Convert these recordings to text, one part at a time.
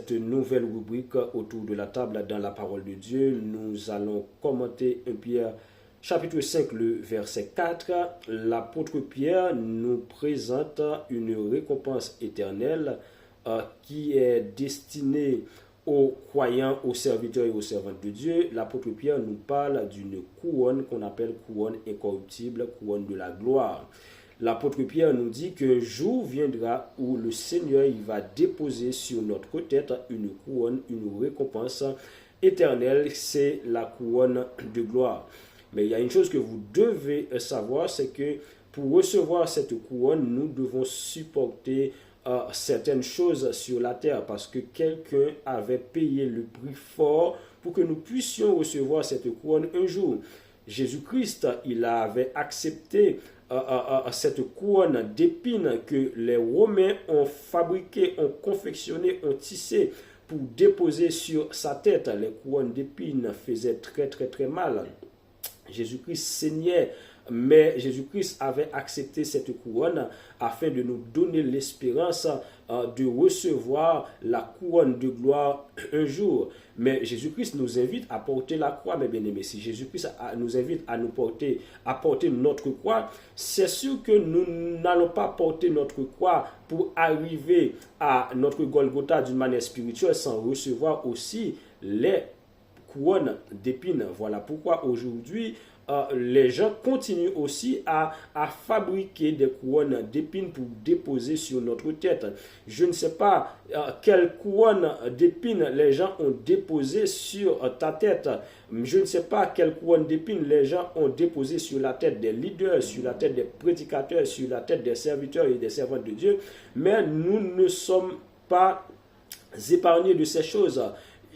cette nouvelle rubrique autour de la table dans la parole de Dieu. Nous allons commenter 1 Pierre chapitre 5, le verset 4. L'apôtre Pierre nous présente une récompense éternelle qui est destinée aux croyants, aux serviteurs et aux servantes de Dieu. L'apôtre Pierre nous parle d'une couronne qu'on appelle couronne incorruptible, couronne de la gloire. L'apôtre Pierre nous dit qu'un jour viendra où le Seigneur il va déposer sur notre tête une couronne, une récompense éternelle, c'est la couronne de gloire. Mais il y a une chose que vous devez savoir, c'est que pour recevoir cette couronne, nous devons supporter certaines choses sur la terre parce que quelqu'un avait payé le prix fort pour que nous puissions recevoir cette couronne un jour. Jésus-Christ, il avait accepté cette couronne d'épines que les Romains ont fabriquée, ont confectionnée, ont tissée pour déposer sur sa tête. Les couronnes d'épines faisaient très très très mal. Jésus-Christ saignait, mais Jésus-Christ avait accepté cette couronne afin de nous donner l'espérance de recevoir la couronne de gloire un jour. Mais Jésus-Christ nous invite à porter la croix, mes bien-aimés. Si Jésus-Christ nous invite à porter notre croix, c'est sûr que nous n'allons pas porter notre croix pour arriver à notre Golgotha d'une manière spirituelle sans recevoir aussi les couronne d'épines. Voilà pourquoi aujourd'hui, les gens continuent aussi à fabriquer des couronnes d'épines pour déposer sur notre tête. Je ne sais pas quelle couronne d'épines les gens ont déposé sur ta tête. Je ne sais pas quelle couronne d'épines les gens ont déposé sur la tête des leaders, sur la tête des prédicateurs, sur la tête des serviteurs et des servantes de Dieu. Mais nous ne sommes pas épargnés de ces choses.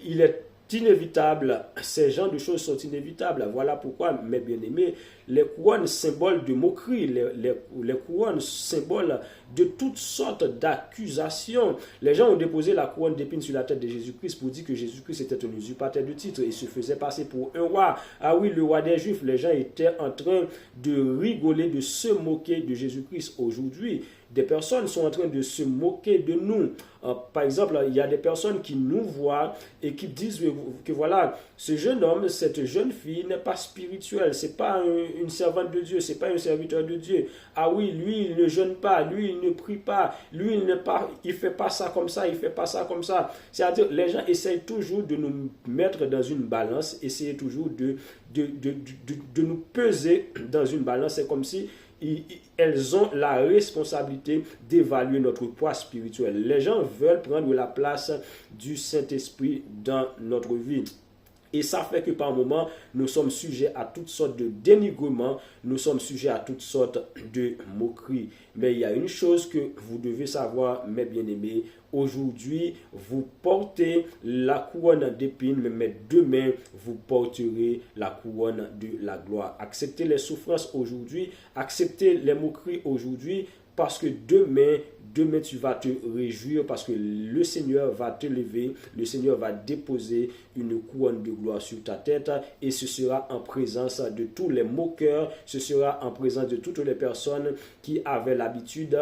Il est inévitable, ces genres de choses sont inévitables. Voilà pourquoi, mes bien-aimés, les couronnes symboles de moquerie, les couronnes symboles de toutes sortes d'accusations. Les gens ont déposé la couronne d'épines sur la tête de Jésus-Christ pour dire que Jésus-Christ était un usurpateur de titre et se faisait passer pour un roi. Ah oui, le roi des Juifs. Les gens étaient en train de rigoler, de se moquer de Jésus-Christ. Aujourd'hui, des personnes sont en train de se moquer de nous. Par exemple, il y a des personnes qui nous voient et qui disent que voilà, ce jeune homme, cette jeune fille n'est pas spirituelle, c'est pas une servante de Dieu, c'est pas un serviteur de Dieu. Ah oui, lui, il ne jeûne pas, lui, il ne prie pas, lui, il fait pas ça comme ça, il fait pas ça comme ça. C'est-à-dire, les gens essayent toujours de nous mettre dans une balance, essayent toujours de nous peser dans une balance. C'est comme si elles ont la responsabilité d'évaluer notre poids spirituel. Les gens veulent prendre la place du Saint-Esprit dans notre vie. Et ça fait que par moments, nous sommes sujets à toutes sortes de dénigrements, nous sommes sujets à toutes sortes de moqueries. Mais il y a une chose que vous devez savoir, mes bien-aimés, aujourd'hui, vous portez la couronne d'épines, mais demain, vous porterez la couronne de la gloire. Acceptez les souffrances aujourd'hui, acceptez les moqueries aujourd'hui, parce que demain, tu vas te réjouir parce que le Seigneur va te lever, le Seigneur va déposer une couronne de gloire sur ta tête et ce sera en présence de tous les moqueurs, ce sera en présence de toutes les personnes qui avaient l'habitude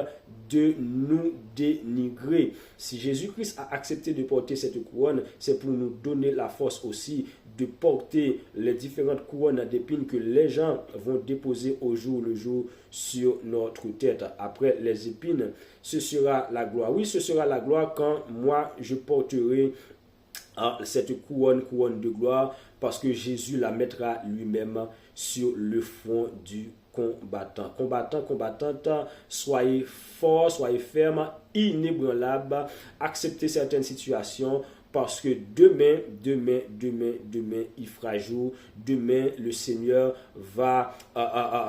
de nous dénigrer. Si Jésus-Christ a accepté de porter cette couronne, c'est pour nous donner la force aussi de porter les différentes couronnes d'épines que les gens vont déposer au jour le jour sur notre tête. Après les épines, ce sera la gloire. Oui, ce sera la gloire quand moi je porterai cette couronne de gloire parce que Jésus la mettra lui-même sur le front du combattant. Combattante, soyez forts, soyez fermes, inébranlables, acceptez certaines situations. Parce que demain, il fera jour. Demain, le Seigneur va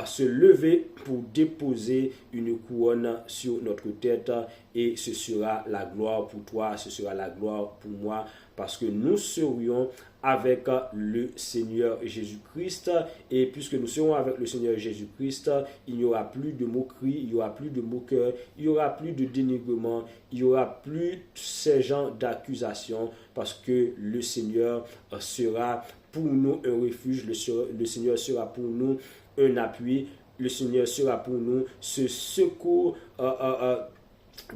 se lever pour déposer une couronne sur notre tête. Et ce sera la gloire pour toi, ce sera la gloire pour moi. Parce que nous serions avec le Seigneur Jésus-Christ. Et puisque nous serons avec le Seigneur Jésus-Christ, il n'y aura plus de moquerie, il n'y aura plus de moqueurs, il n'y aura plus de dénigrement, il n'y aura plus ces genres d'accusations parce que le Seigneur sera pour nous un refuge, le Seigneur sera pour nous un appui, le Seigneur sera pour nous ce secours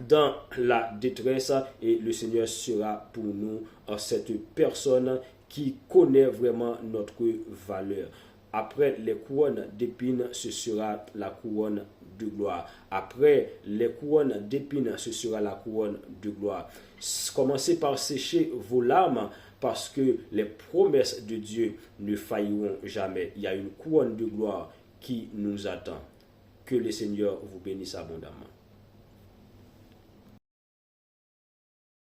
dans la détresse et le Seigneur sera pour nous cette personne qui connaît vraiment notre valeur. Après les couronnes d'épines, ce sera la couronne de gloire. Après les couronnes d'épines, ce sera la couronne de gloire. Commencez par sécher vos larmes parce que les promesses de Dieu ne failliront jamais. Il y a une couronne de gloire qui nous attend. Que le Seigneur vous bénisse abondamment.